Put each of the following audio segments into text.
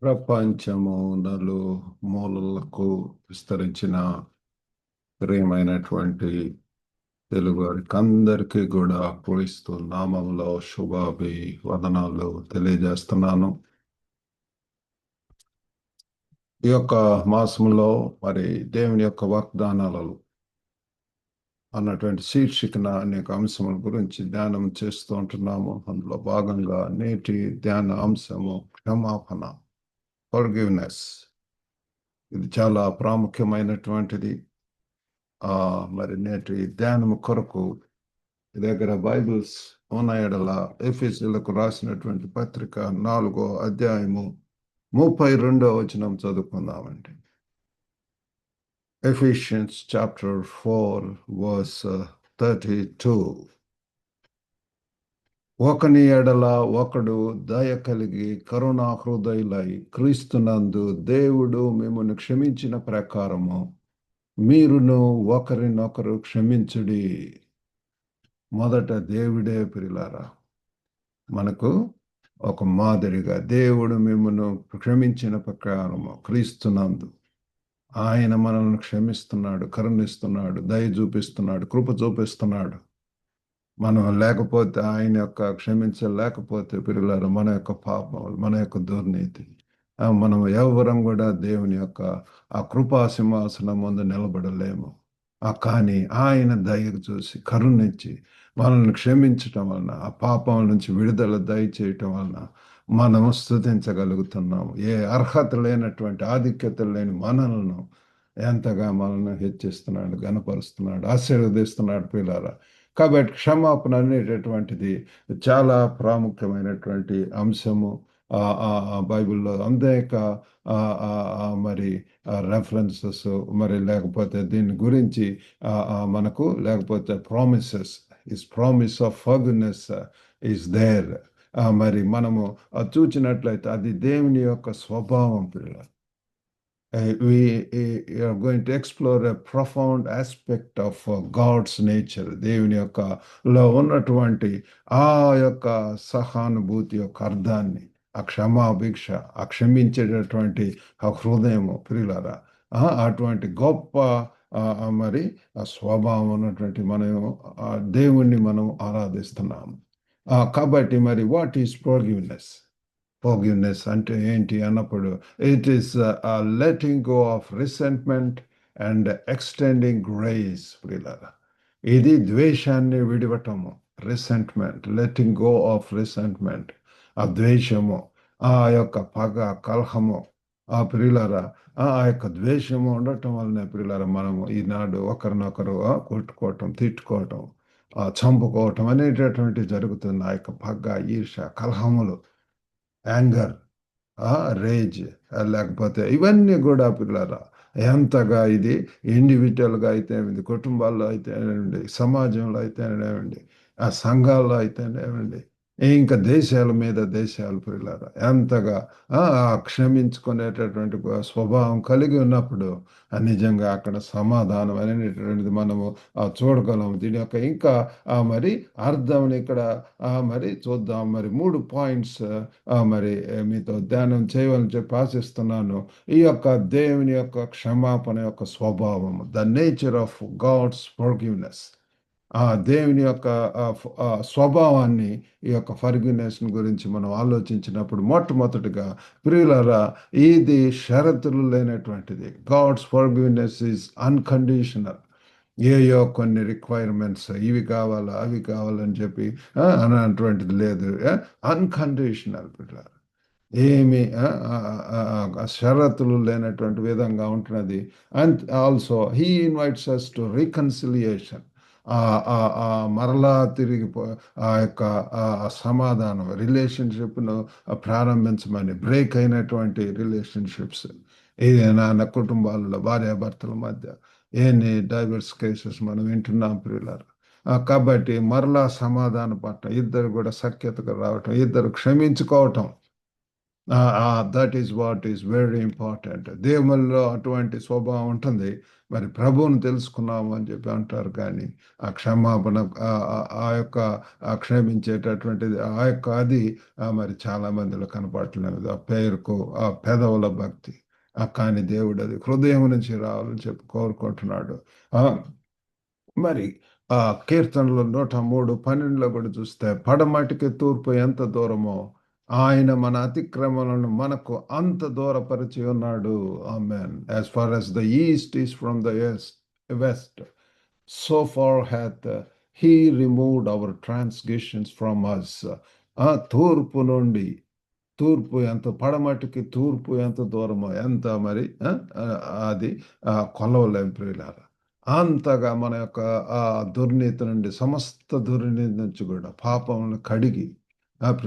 ప్రపంచము నలుమూలలకు విస్తరించిన ప్రియమైనటువంటి తెలుగు వారికి అందరికీ కూడా క్రీస్తు నామంలో శుభాభివందనాలు తెలియజేస్తున్నాను. ఈ యొక్క మాసంలో మరి దేవుని యొక్క వాగ్దానాలలో అన్నటువంటి శీర్షికన అనేక అంశముల గురించి ధ్యానం చేస్తూ ఉంటున్నాము. అందులో భాగంగా నేటి ధ్యాన అంశము క్షమాపణ, ఫర్గివ్నెస్. ఇది చాలా ప్రాముఖ్యమైనటువంటిది. మరి నేటి ధ్యానము కొరకు దగ్గర బైబిల్స్ ఉన్న ఎడల ఎఫెసీయులకు రాసినటువంటి పత్రిక 4వ అధ్యాయము 32వ వచనం చదువుకుందామండి. Ephesians chapter 4 verse 32. ఒకని ఎడల ఒకడు దయ కలిగి కరుణా హృదయులై క్రీస్తునందు దేవుడు మిమ్మల్ని క్షమించిన ప్రకారము మీరును ఒకరినొకరు క్షమించుడి. మొదట దేవుడే ప్రియులారా మనకు ఒక మాదిరిగా దేవుడు మిమ్మల్ని క్షమించిన ప్రకారము క్రీస్తునందు ఆయన మనల్ని క్షమిస్తున్నాడు, కరుణిస్తున్నాడు, దయ చూపిస్తున్నాడు, కృప చూపిస్తున్నాడు. మనం లేకపోతే ఆయన యొక్క క్షమించలేకపోతే ప్రియులారా మన యొక్క పాపం, మన యొక్క దుర్నీతి, మనం ఎవరం కూడా దేవుని యొక్క ఆ కృపా సింహాసనం ముందు నిలబడలేము. కానీ ఆయన దయకు చూసి కరుణించి మనల్ని క్షమించటం వలన, ఆ పాపం నుంచి విడుదల దయచేయటం వలన మనము స్తుతించగలుగుతున్నాము. ఏ అర్హత లేనటువంటి ఆధిక్యత లేని మనలను ఎంతగా మనల్ని హెచ్చిస్తున్నాడు, గణపరుస్తున్నాడు, ఆశీర్వదిస్తున్నాడు ప్రియులారా. కాబట్టి క్షమాపణ అనేటటువంటిది చాలా ప్రాముఖ్యమైనటువంటి అంశము. బైబిల్లో అనేక మరి రెఫరెన్సెస్ మరి లేకపోతే దీని గురించి మనకు లేకపోతే promises promise of forgiveness is there. మరి మనము చూచినట్లయితే అది దేవుని యొక్క స్వభావం పిల్లలు. We are going to explore a profound aspect of God's nature. దేవుని యొక్క లో ఉన్నటువంటి ఆ యొక్క సహానుభూతి యొక్క అర్థాన్ని, ఆ క్షమాభిక్ష, ఆ క్షమించేటటువంటి ఆ హృదయము ప్రియులారా, అటువంటి గొప్ప మరి ఆ స్వభావం ఉన్నటువంటి మనం దేవుణ్ణి మనం ఆరాధిస్తున్నాము. కాబట్టి మరి వాట్ ఈస్ ఫర్గివ్నెస్? ఫర్గివ్నెస్ అంటే ఏంటి అన్నప్పుడు it is letting go of resentment and extending grace ప్రియులారా. ఇది ద్వేషాన్ని విడివటము, resentment, letting go of resentment, ఆ ద్వేషము, ఆ యొక్క పగ, కలహము, ఆ ప్రియులారా, ఆ యొక్క ద్వేషము ఉండటం వలన ప్రియులారా మనము ఈనాడు ఒకరినొకరు కొట్టుకోవటం, తిట్టుకోవటం, చంపుకోవటం అనేటటువంటి జరుగుతుంది. ఆ యొక్క పగ, ఈర్ష, కలహములు, యాంగర్, రేజ్, లేకపోతే ఇవన్నీ కూడా పిల్లరా ఎంతగా ఇది ఇండివిజువల్గా అయితేనేమింది, కుటుంబాల్లో అయితేనేవ్వండి, సమాజంలో అయితేనేవ్వండి, ఆ సంఘాల్లో అయితేనేవ్వండి, ఇంకా దేశాల మీద దేశాలు పిల్లరా ఎంతగా క్షమించుకునేటటువంటి స్వభావం కలిగి ఉన్నప్పుడు నిజంగా అక్కడ సమాధానం అనేటటువంటిది మనము చూడగలము. దీని యొక్క ఇంకా మరి అర్థం ఇక్కడ మరి చూద్దాం. మరి 3 పాయింట్స్ మరి మీతో ధ్యానం చేయవాలని చెప్పి ఆశిస్తున్నాను. ఈ యొక్క దేవుని యొక్క క్షమాపణ యొక్క స్వభావం, the nature of God's forgiveness, ఆ దేవుని యొక్క స్వభావాన్ని, ఈ యొక్క ఫర్గివ్నెస్ గురించి మనం ఆలోచించినప్పుడు మొట్టమొదటిగా ప్రియులారా ఇది షరతులు లేనటువంటిది. God's forgiveness is unconditional. ఏయో కొన్ని రిక్వైర్మెంట్స్, ఇవి కావాలా అవి కావాలని చెప్పి అన్నటువంటిది లేదు. అన్కండిషనల్ పిల్లలు, ఏమి షరతులు లేనటువంటి విధంగా ఉంటున్నది. And also he invites us to reconciliation, మరలా తిరిగి ఆ యొక్క సమాధానం, రిలేషన్షిప్ను ప్రారంభించమని, బ్రేక్ అయినటువంటి రిలేషన్షిప్స్, ఏదైనా కుటుంబాలలో భార్యాభర్తల మధ్య ఎన్ని డైవర్స్ కేసెస్ మనం వింటున్నాం ప్రియులారు. కాబట్టి మరలా సమాధాన పట్ల ఇద్దరు కూడా సఖ్యతగా రావటం, ఇద్దరు క్షమించుకోవటం, that is what is very important. దేవుల్లో అటువంటి స్వభావం ఉంటుంది. మరి ప్రభువుని తెలుసుకున్నాము అని చెప్పి అంటారు కానీ ఆ క్షమాపణ ఆ యొక్క క్షమించేటటువంటిది ఆ యొక్క అది మరి చాలా మందిలో కనపడట్లేదు. ఆ పేరుకు ఆ పెదవుల భక్తి కానీ దేవుడు అది హృదయం నుంచి రావాలని చెప్పి కోరుకుంటున్నాడు. ఆ, మరి ఆ కీర్తనలు 103:12 కూడా చూస్తే పడమటికి తూర్పు ఎంత దూరమో ఆయన మన అతిక్రమలను మనకు అంత దూరపరిచి ఉన్నాడు. Amen. As far as the east is from the west, so far hath he removed our transgressions from us. ఆ తూర్పు నుండి తూర్పు ఎంత పడమటికి తూర్పు ఎంత దూరమో ఎంత మరి అది కొలవలేం ప్రియులారా. అంతగా మన యొక్క ఆ దుర్నీతి నుండి సమస్త దుర్నీతి నుంచి కూడా పాపములను కడిగి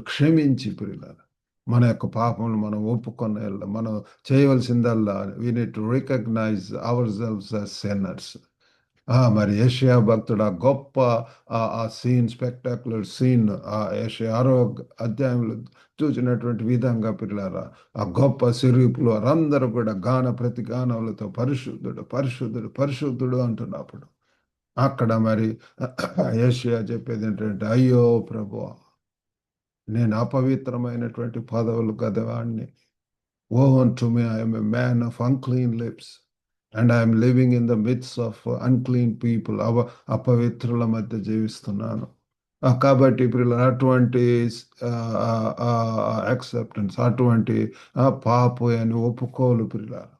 క్షమించి ప్రియులారా మన యొక్క పాపములు మనం ఒప్పుకొని మనం చేయవలసిందల్లా we need to recognize ourselves as sinners. మరి యెషయా భక్తుడు ఆ గొప్ప ఆ సీన్ స్పెక్టాక్యులర్ సీన్ ఆ యెషయా 6వ అధ్యాయంలో చూసినటువంటి విధంగా పిల్లారా ఆ గొప్ప సిరీపులు వారందరూ కూడా గాన ప్రతి గానములతో పరిశుద్ధుడు పరిశుద్ధుడు పరిశుద్ధుడు అంటున్నప్పుడు అక్కడ మరి యెషయా చెప్పేది ఏంటంటే అయ్యో ప్రభువా నేను అపవిత్రమైనటువంటి పదవులు గదవాణ్ణి. ఓ unto me, I am a man of unclean lips, and I am living in the midst of unclean people. అపవిత్రుల మధ్య జీవిస్తున్నాను. కాబట్టి ఇప్పుడు అటువంటి యాక్సెప్టెన్స్ అటువంటి పాపు అని ఒప్పుకోలు పిల్లలు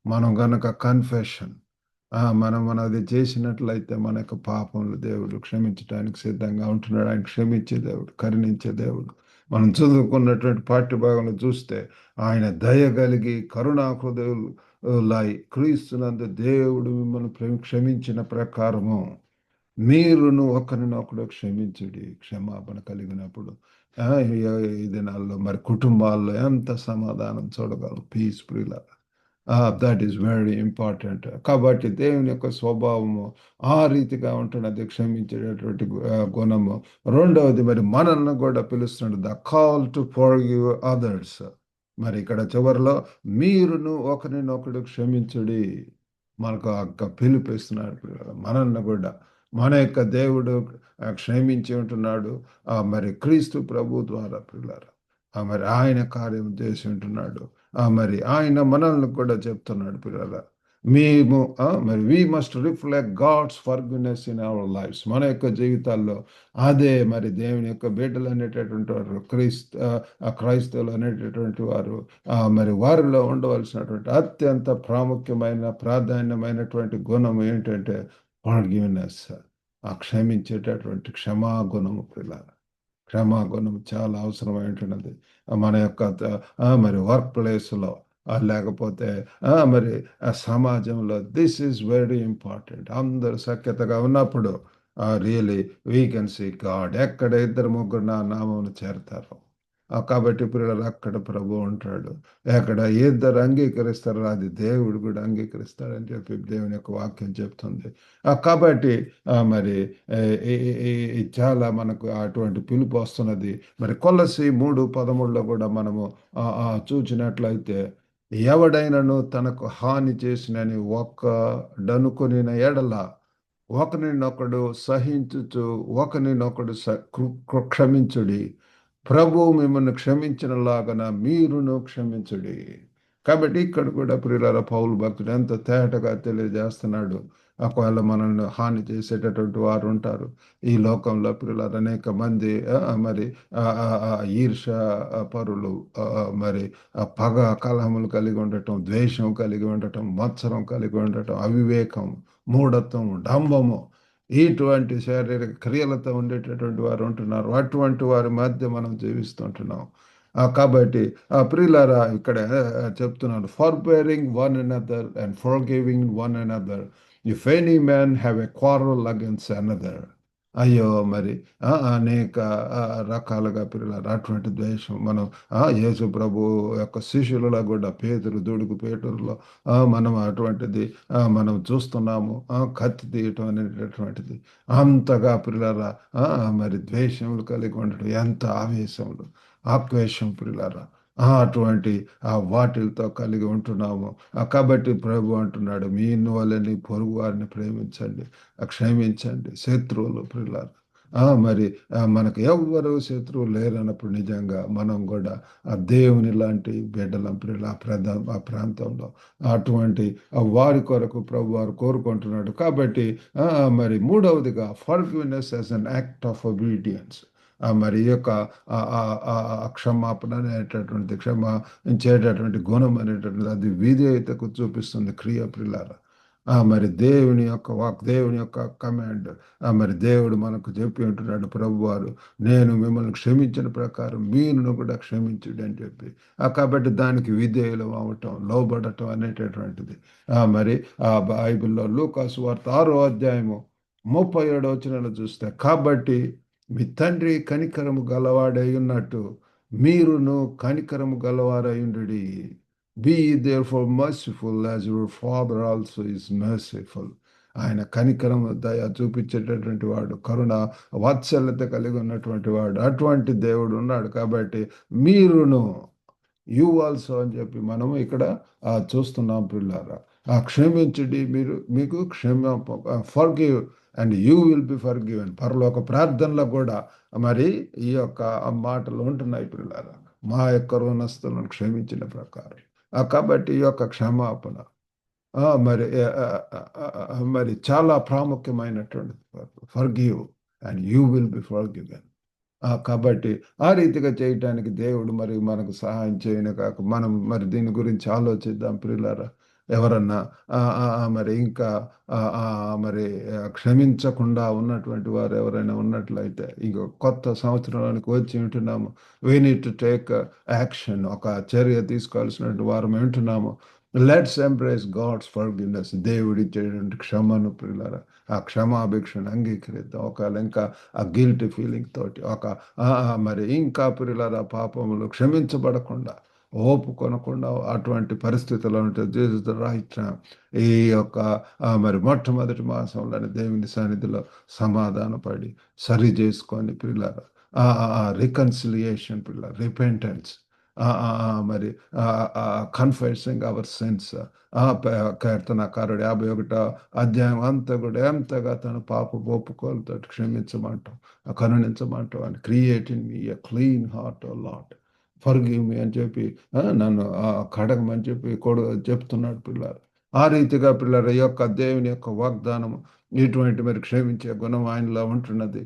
మనం గనక కన్ఫెషన్ మనం అది చేసినట్లయితే మన యొక్క పాపములు దేవుడు క్షమించడానికి సిద్ధంగా ఉంటున్నాడు. ఆయన క్షమించే దేవుడు, కరుణించే దేవుడు. మనం చదువుకున్నటువంటి పాఠ్యభాగంలో చూస్తే ఆయన దయ కలిగి కరుణా హృదయులు లాయి క్రీస్తునందు దేవుడు మిమ్మల్ని క్షమించిన ప్రకారము మీరును ఒకరినొకడు క్షమించుడి. క్షమాపణ కలిగినప్పుడు ఈ దినాల్లో మరి కుటుంబాల్లో ఎంత సమాధానం చూడగలరు. పీస్ ప్రియుల దట్ ఈస్ వెరీ ఇంపార్టెంట్. కాబట్టి దేవుని యొక్క స్వభావము ఆ రీతిగా ఉంటున్నది, క్షమించేటటువంటి గుణము. రెండవది మరి మనల్ని కూడా పిలుస్తున్నాడు the call to forgive others. మరి ఇక్కడ చివరిలో మీరును ఒకరినొకడు క్షమించుడి మనకు పిలిపిస్తున్నాడు. మనల్ని కూడా మన యొక్క దేవుడు క్షమించి ఉంటున్నాడు. మరి క్రీస్తు ప్రభు ద్వారా పిల్లలు మరి ఆయన కార్యం చేసి ఉంటున్నాడు. మరి ఆయన మనల్ని కూడా చెప్తున్నాడు పిల్లల మేము మరి we must reflect God's forgiveness in our lives. మన యొక్క జీవితాల్లో అదే మరి దేవుని యొక్క బిడ్డలు అనేటటువంటి వారు క్రైస్తవులు అనేటటువంటి వారు మరి వారిలో ఉండవలసినటువంటి అత్యంత ప్రాముఖ్యమైన ప్రాధాన్యమైనటువంటి గుణం ఏంటంటే ఫర్గివ్నెస్. క్షమించేటటువంటి క్షమాగుణము పిల్లల క్షమాగుణం చాలా అవసరమైనటువంటిది. మన యొక్క మరి వర్క్ ప్లేస్లో లేకపోతే మరి సమాజంలో దిస్ ఈజ్ వెరీ ఇంపార్టెంట్. అందరూ సఖ్యతగా ఉన్నప్పుడు really we can see God. ఎక్కడ ఇద్దరు ముగ్గురు నా నామమును చేరతారు కాబట్టి పిల్లలు అక్కడ ప్రభు ఉంటాడు. ఎక్కడ ఇద్దరు అంగీకరిస్తారో అది దేవుడు కూడా అంగీకరిస్తాడని చెప్పి దేవుని యొక్క వాక్యం చెప్తుంది. కాబట్టి మరి చాలా మనకు అటువంటి పిలుపు వస్తున్నది. మరి కొలసి 3:13 కూడా మనము చూచినట్లయితే ఎవడైనను తనకు హాని చేసినని ఒక్కడనుకుని ఎడల ఒకరినొకడు సహించుచు ఒకరినొకడు క్షమించుడి. ప్రభు మిమ్మల్ని క్షమించినలాగన మీరును క్షమించుడి. కాబట్టి ఇక్కడ కూడా ప్రియులారా పౌలు భక్తుడు ఎంత తేటగా తెలియజేస్తున్నాడు. ఒకవేళ మనల్ని హాని చేసేటటువంటి వారు ఉంటారు ఈ లోకంలో ప్రియులారా. అనేక మంది మరి ఈర్ష పరులు మరి పగ కలహములు కలిగి ఉండటం, ద్వేషం కలిగి ఉండటం, మత్సరం కలిగి ఉండటం, అవివేకం, మూఢత్వం, డంబము ఇటువంటి శారీరక క్రియలతో ఉండేటటువంటి వారు ఉంటున్నారు. అటువంటి వారి మధ్య మనం జీవిస్తుంటున్నాం. కాబట్టి ప్రియులారా ఇక్కడ చెప్తున్నాను forbearing one another and forgiving one another if any man have a quarrel against another. అయ్యో మరి అనేక రకాలుగా పిల్లలు అటువంటి ద్వేషం మనం యేసు ప్రభు యొక్క శిష్యులలో కూడా పేతురు దుడుకు పేతురులో మనం అటువంటిది మనం చూస్తున్నాము. కత్తి తీయటం అనేటటువంటిది అంతగా పిల్లరా మరి ద్వేషములు కలిగి ఉండటం, ఎంత ఆవేశములు ఆక్వేశం పిల్లరా అటువంటి వాటిలతో కలిగి ఉంటున్నాము. కాబట్టి ప్రభు అంటున్నాడు, మీ వలని పొరుగు వారిని ప్రేమించండి, క్షమించండి శత్రువులు ప్రియులారా. మరి మనకు ఎవ్వరు శత్రువులు లేరన్నప్పుడు నిజంగా మనం కూడా దేవుని లాంటి బిడ్డలం ప్రియుల ఆ ప్రాంతంలో అటువంటి వారి కొరకు ప్రభు వారు కోరుకుంటున్నాడు. కాబట్టి మరి మూడవదిగా forgiveness as an act of obedience. మరి ఈ యొక్క క్షమాపణ అనేటటువంటి క్షమించేటటువంటి గుణం అనేటటువంటి అది విధేయతకు చూపిస్తుంది క్రియ ప్రియులారా. మరి దేవుని యొక్క దేవుని యొక్క కమాండ్. మరి దేవుడు మనకు చెప్పి ఉంటున్నాడు ప్రభు వారు, నేను మిమ్మల్ని క్షమించిన ప్రకారం మీరును కూడా క్షమించుడు అని చెప్పి. కాబట్టి దానికి విధేయులు అవటం, లోబడటం అనేటటువంటిది. మరి ఆ బైబిల్లో లూకాసు వార్త 6వ అధ్యాయము 37వ వచనంలో చూస్తే, కాబట్టి మీ తండ్రి కనికరము గలవాడై ఉన్నట్టు మీరును కనికరము గలవారయుండుడి. Be therefore merciful as your father also is merciful. ఆయన కనికరము దయ చూపించేటటువంటి వాడు, కరుణ వాత్సల్యత కలిగి ఉన్నటువంటి వాడు. అటువంటి దేవుడు ఉన్నాడు. కాబట్టి మీరును యు ఆల్సో అని చెప్పి మనము ఇక్కడ చూస్తున్నాం పిల్లారా. క్షమించుడి, మీరు మీకు forgive and you will be forgiven. పరలోక ప్రార్థనలో కూడా మరి ఈ యొక్క మాటలు ఉంటున్నాయి పిల్లారా, మా యొక్క రుణస్తులను క్షమించిన ప్రకారం. కాబట్టి ఈ యొక్క క్షమాపణ మరి మరి చాలా ప్రాముఖ్యమైనటువంటిది. Forgive and you will be forgiven. కాబట్టి ఆ రీతిగా చేయటానికి దేవుడు మరి మనకు సహాయం చేయను కాక మనం మరి దీని గురించి ఆలోచిద్దాం ప్రియులారా. ఎవరన్నా మరి ఇంకా మరి క్షమించకుండా ఉన్నటువంటి వారు ఎవరైనా ఉన్నట్లయితే, ఇంకో కొత్త సంవత్సరంలోనికి వచ్చి ఉంటున్నాము, we need to take action, ఒక చర్య తీసుకోవాల్సినటువంటి వారం ఉంటున్నాము. Let's embrace God's forgiveness. దేవుడి ఇచ్చేటువంటి క్షమను ప్రియులారా, ఆ క్షమాభిక్షను అంగీకరిద్దాం. ఒకవేళ ఇంకా ఆ గిల్టీ ఫీలింగ్ తోటి మరి ఇంకా ప్రియులారా పాపములు క్షమించబడకుండా ఒప్పుకొనకుండా అటువంటి పరిస్థితుల్లో ఉంటే దిస్ ద రైట్ టైం. ఈ యొక్క మరి మొట్టమొదటి మాసంలోని దేవుని సన్నిధిలో సమాధానపడి సరి చేసుకొని ప్రియులారా, రికన్సిలియేషన్ ప్రియులారా, రిపెంటెన్స్, మరి కన్ఫెసింగ్ అవర్ సెన్స్. కీర్తనకారుడు 51వ అధ్యాయం అంతా కూడా ఎంతగా తన పాప ఒప్పుకోలతో క్షమించమంటాం, కరుణించమంటాం. అని create in me a clean heart O Lord, forgive me అని చెప్పి నన్ను కడగమని చెప్పి చెప్తున్నాడు పిల్లలు. ఆ రీతిగా పిల్లల యొక్క దేవుని యొక్క వాగ్దానం ఇటువంటి మరి క్షమించే గుణం ఆయనలో ఉంటున్నది.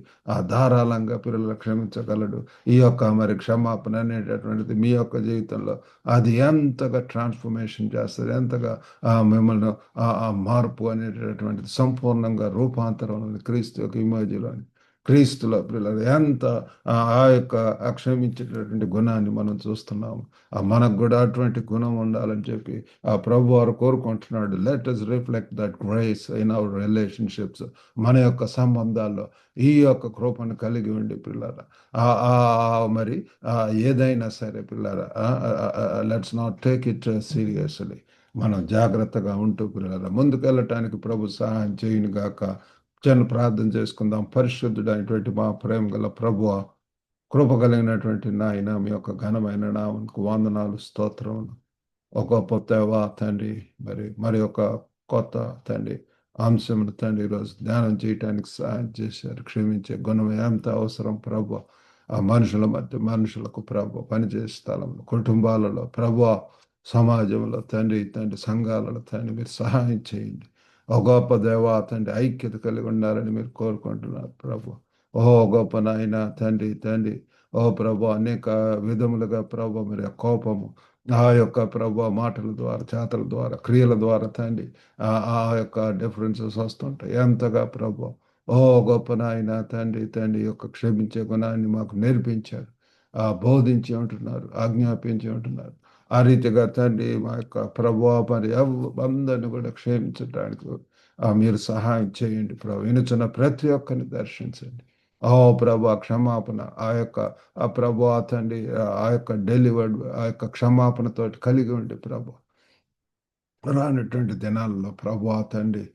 ధారాళంగా పిల్లలు క్షమించగలడు. ఈ యొక్క మరి క్షమాపణ అనేటటువంటిది మీ యొక్క జీవితంలో అది ఎంతగా ట్రాన్స్ఫర్మేషన్ చేస్తుంది, ఎంతగా మిమ్మల్ని మార్పు అనేటటువంటిది సంపూర్ణంగా రూపాంతరం క్రీస్తు యొక్క ఇమేజ్లోని క్రీస్తులో పిల్లలు ఎంత యొక్క క్షమించేటటువంటి గుణాన్ని మనం చూస్తున్నాము. మనకు కూడా అటువంటి గుణం ఉండాలని చెప్పి ప్రభు వారు కోరుకుంటున్నాడు. Let us reflect that grace in our relationships. మన యొక్క సంబంధాల్లో ఈ యొక్క కృపను కలిగి ఉండి పిల్లరా, మరి ఏదైనా సరే పిల్లరా, let's not take it seriously. మనం జాగ్రత్తగా ఉంటూ పిల్లరా ముందుకెళ్ళటానికి ప్రభు సహాయం చేయను గాక. ప్రార్థన చేసుకుందాం. పరిశుద్ధుడైనటువంటి మా ప్రేమ గల ప్రభువా, కృప కలిగినటువంటి నాయన, మీ యొక్క ఘనమైన నామమునకు వందనాలు, స్తోత్రములు. ఒక గొప్ప దేవా తండ్రి, మరి ఒక కొత్త తండ్రి అంశమును తండ్రి ఈరోజు ధ్యానం చేయటానికి సహాయం చేశారు. క్షమించే గుణం ఎంత అవసరం ప్రభు. ఆ మనుషుల మధ్య మనుషులకు ప్రభు, పనిచేసే స్థలంలో, కుటుంబాలలో ప్రభు, సమాజంలో తండ్రి సంఘాలలో తండ్రి మీరు సహాయం చేయండి. ఓ గొప్ప దేవా తండ్రి, ఐక్యత కలిగి ఉండాలని మీరు కోరుకుంటున్నారు ప్రభు. ఓ గొప్ప నాయన తండ్రి, ఓ ప్రభు, అనేక విధములుగా ప్రభు మీరు కోపము ఆ యొక్క ప్రభు మాటల ద్వారా, చేతల ద్వారా, క్రియల ద్వారా తండ్రి యొక్క డిఫరెన్సెస్ వస్తుంటాయి ఎంతగా ప్రభు. ఓ గొప్ప నాయన తండ్రి యొక్క క్షమించే గుణాన్ని మాకు నేర్పించారు, బోధించి ఉంటున్నారు, ఆజ్ఞాపించి ఉంటున్నారు. ఆ రీతిగా తండ్రి మా యొక్క ప్రభు మరి అందరిని కూడా క్షమించడానికి మీరు సహాయం చేయండి ప్రభు. వినుచున్న ప్రతి ఒక్కరిని దర్శించండి. ఓ ప్రభు క్షమాపణ ఆ ప్రభు తండ్రి ఆ యొక్క డెలివర్డ్ ఆ యొక్క క్షమాపణతో కలిగి ఉండి ప్రభు రానటువంటి దినాల్లో ప్రభు తండ్రి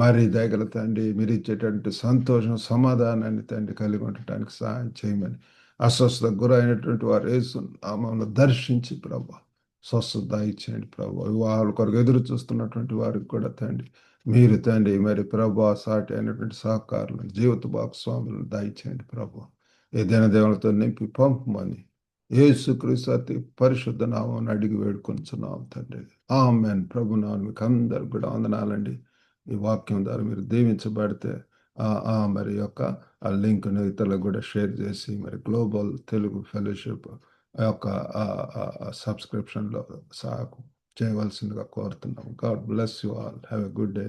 మరి దయగల తండ్రి మీరు ఇచ్చేటువంటి సంతోషం, సమాధానాన్ని తండ్రి కలిగి ఉండటానికి సహాయం చేయమని అస్వస్థతకు గురైనటువంటి వారు యేసు నామములో దర్శించి ప్రభా స్వస్థత దయచేయండి ప్రభా. వివాహాల కొరకు ఎదురు చూస్తున్నటువంటి వారికి కూడా తండ్రి మీరు తండ్రి మరి ప్రభా సాటి అయినటువంటి సహకారులను జీవిత భాగస్వాములను దయచేయండి ప్రభా. ఏదైనా దేవులతో నింపి పంపమని యేసుక్రీస్తు అతి పరిశుద్ధ నామం అడిగి వేడుకొంచున్నాం తండ్రి. ఆమేన్. ప్రభు నామమున మీకు అందరికి కూడా వందనాలండి. ఈ వాక్యం ద్వారా మీరు దీవించబడితే మరి యొక్క ఆ లింక్‌ని ఇతరులకు కూడా షేర్ చేసి మరి గ్లోబల్ తెలుగు ఫెలోషిప్ ఆ యొక్క సబ్స్క్రిప్షన్‌లో చేయవలసిందిగా కోరుతున్నాం. God bless you all. Have a good day.